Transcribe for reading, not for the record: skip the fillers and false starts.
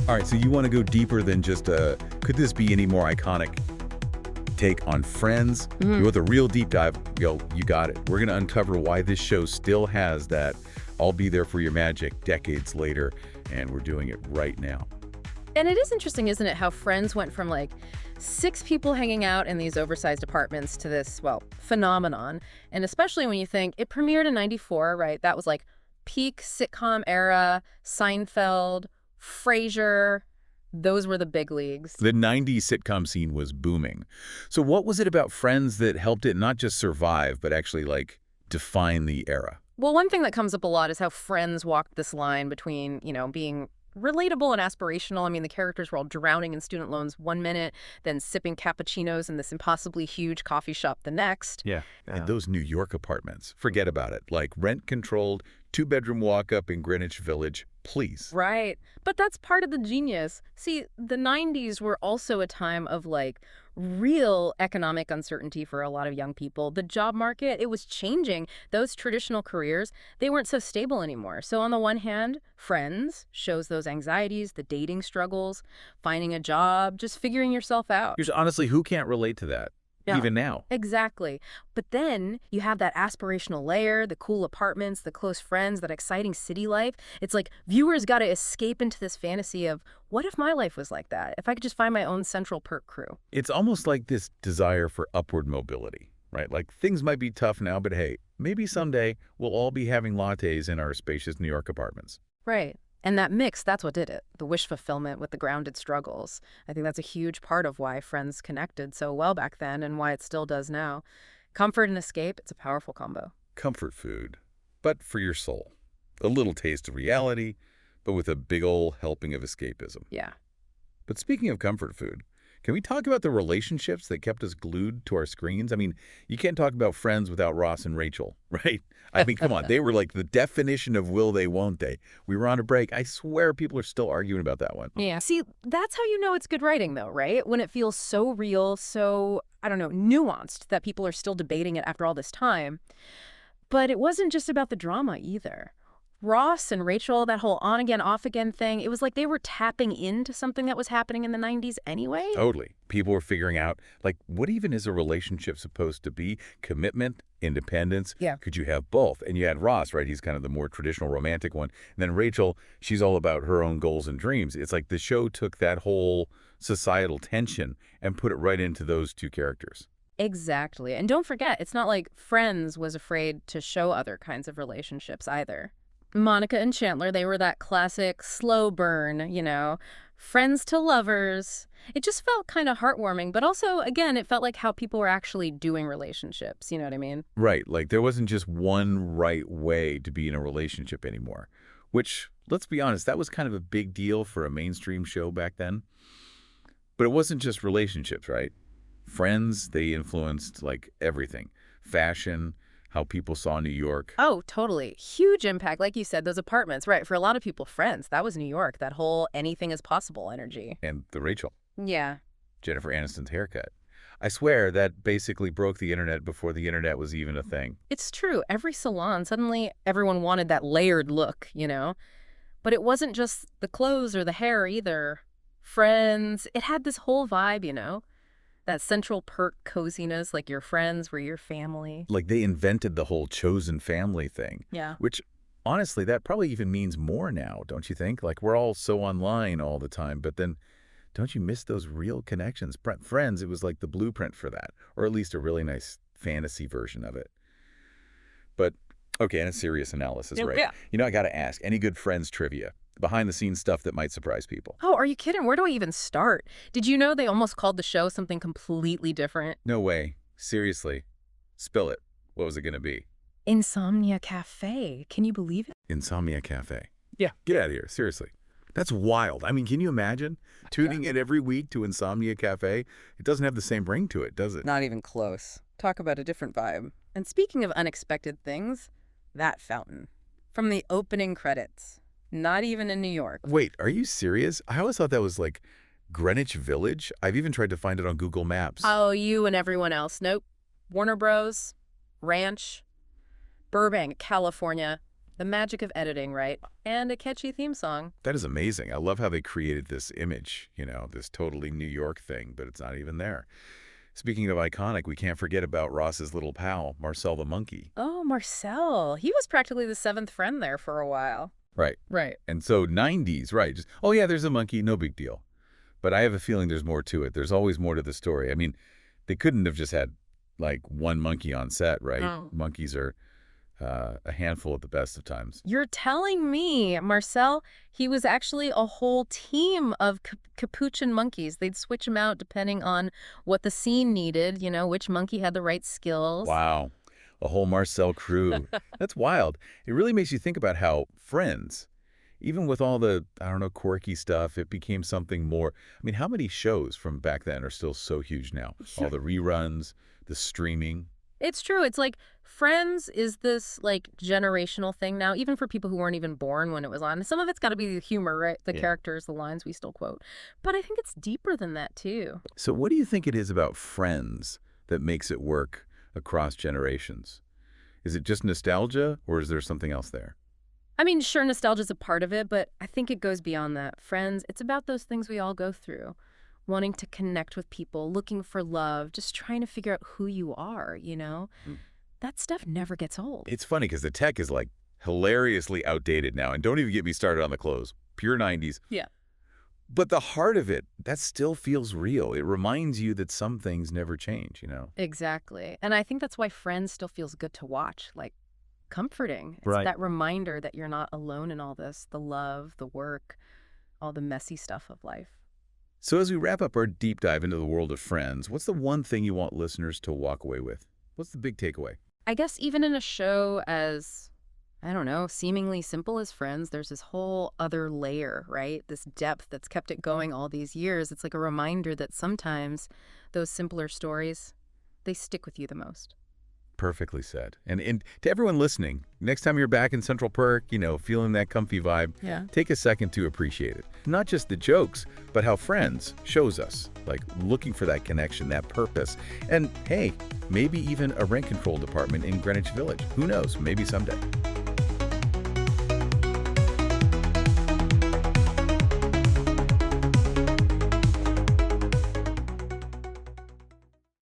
All right, so you want to go deeper than just could this be any more iconic take on Friends? You want the real deep dive? Yo, you got it. We're going to uncover why this show still has that I'll be there for your magic decades later, and we're doing it right now. And it is interesting, isn't it, how Friends went from like 6 people hanging out in these oversized apartments to this, well, phenomenon. And especially when you think it premiered in '94, right? That was like peak sitcom era, Seinfeld, Frasier. Those were the big leagues. The 90s sitcom scene was booming. So what was it about Friends that helped it not just survive, but actually, like, define the era? Well, one thing that comes up a lot is how Friends walked this line between, being relatable and aspirational. I mean, the characters were all drowning in student loans one minute, then sipping cappuccinos in this impossibly huge coffee shop the next. Yeah. And those New York apartments, forget about it. Like rent-controlled, 2-bedroom walk-up in Greenwich Village, please. Right. But that's part of the genius. See, the 90s were also a time of, like, real economic uncertainty for a lot of young people. The job market, it was changing. Those traditional careers, they weren't so stable anymore. So on the one hand, Friends shows those anxieties, the dating struggles, finding a job, just figuring yourself out. Honestly, who can't relate to that? Yeah, even now. Exactly. But then you have that aspirational layer, the cool apartments, the close friends, that exciting city life. It's like viewers got to escape into this fantasy of, what if my life was like that? If I could just find my own central perk crew. It's almost like this desire for upward mobility, right? Like things might be tough now, but hey, maybe someday we'll all be having lattes in our spacious New York apartments. Right. And that mix, that's what did it. The wish fulfillment with the grounded struggles. I think that's a huge part of why Friends connected so well back then and why it still does now. Comfort and escape, it's a powerful combo. Comfort food, but for your soul. A little taste of reality, but with a big ol' helping of escapism. Yeah. But speaking of comfort food, can we talk about the relationships that kept us glued to our screens? I mean, you can't talk about Friends without Ross and Rachel, right? I mean, come on. They were like the definition of will they, won't they. We were on a break. I swear people are still arguing about that one. Yeah. See, that's how you know it's good writing, though, right? When it feels so real, so, I don't know, nuanced that people are still debating it after all this time. But it wasn't just about the drama either. Ross and Rachel, that whole on-again, off-again thing, it was like they were tapping into something that was happening in the 90s anyway. Totally. People were figuring out, like, what even is a relationship supposed to be? Commitment, independence. Yeah. Could you have both? And you had Ross, right? He's kind of the more traditional romantic one. And then Rachel, she's all about her own goals and dreams. It's like the show took that whole societal tension and put it right into those two characters. Exactly. And don't forget, it's not like Friends was afraid to show other kinds of relationships either. Monica and Chandler, they were that classic slow burn, friends to lovers. It just felt kind of heartwarming, but also, again, it felt like how people were actually doing relationships, you know what I mean? Right, like there wasn't just one right way to be in a relationship anymore, which, let's be honest, that was kind of a big deal for a mainstream show back then. But it wasn't just relationships, right? Friends, they influenced, like, everything. Fashion, how people saw New York. Oh, totally. Huge impact. Like you said, those apartments, right? For a lot of people, Friends, that was New York, that whole anything is possible energy. And the Rachel. Yeah. Jennifer Aniston's haircut. I swear that basically broke the internet before the internet was even a thing. It's true. Every salon, suddenly everyone wanted that layered look, But it wasn't just the clothes or the hair either. Friends, it had this whole vibe, That central perk coziness, like your friends were your family. Like they invented the whole chosen family thing. Yeah. Which, honestly, that probably even means more now, don't you think? Like we're all so online all the time, but then don't you miss those real connections? Friends, it was like the blueprint for that, or at least a really nice fantasy version of it. But, okay, and a serious analysis, right? Yeah. I got to ask, any good Friends trivia? Behind-the-scenes stuff that might surprise people. Oh, are you kidding? Where do I even start? Did you know they almost called the show something completely different? No way. Seriously. Spill it. What was it going to be? Insomnia Café. Can you believe it? Insomnia Café. Yeah. Get out of here. Seriously. That's wild. I mean, can you imagine tuning in every week to Insomnia Café? It doesn't have the same ring to it, does it? Not even close. Talk about a different vibe. And speaking of unexpected things, that fountain. From the opening credits. Not even in New York. Wait, are you serious? I always thought that was like Greenwich Village. I've even tried to find it on Google Maps. Oh, you and everyone else. Nope. Warner Bros. Ranch. Burbank, California. The magic of editing, right? And a catchy theme song. That is amazing. I love how they created this image, this totally New York thing, but it's not even there. Speaking of iconic, we can't forget about Ross's little pal, Marcel the monkey. Oh, Marcel. He was practically the seventh friend there for a while. Right. Right. And so 90s, right. Just, oh, yeah, there's a monkey, no big deal. But I have a feeling there's more to it. There's always more to the story. I mean, they couldn't have just had, like, one monkey on set, right? Oh. Monkeys are a handful at the best of times. You're telling me, Marcel, he was actually a whole team of capuchin monkeys. They'd switch them out depending on what the scene needed, which monkey had the right skills. Wow. A whole Marcel crew. That's wild. It really makes you think about how Friends, even with all the, quirky stuff, it became something more. I mean, how many shows from back then are still so huge now? All the reruns, the streaming. It's true. It's like Friends is this like generational thing now, even for people who weren't even born when it was on. Some of it's got to be the humor, right? The characters, the lines we still quote. But I think it's deeper than that, too. So what do you think it is about Friends that makes it work across generations? Is it just nostalgia, or is there something else there? I mean, sure, nostalgia's a part of it, but I think it goes beyond that. Friends, it's about those things we all go through. Wanting to connect with people, looking for love, just trying to figure out who you are, That stuff never gets old. It's funny because the tech is like hilariously outdated now. And don't even get me started on the clothes. Pure 90s. Yeah. But the heart of it, that still feels real. It reminds you that some things never change, Exactly. And I think that's why Friends still feels good to watch, like comforting. It's that reminder that you're not alone in all this, the love, the work, all the messy stuff of life. So as we wrap up our deep dive into the world of Friends, what's the one thing you want listeners to walk away with? What's the big takeaway? I guess even in a show as, seemingly simple as Friends, there's this whole other layer, right? This depth that's kept it going all these years. It's like a reminder that sometimes those simpler stories, they stick with you the most. Perfectly said. And to everyone listening, next time you're back in Central Perk, feeling that comfy vibe, take a second to appreciate it. Not just the jokes, but how Friends shows us, like looking for that connection, that purpose. And hey, maybe even a rent control department in Greenwich Village. Who knows? Maybe someday.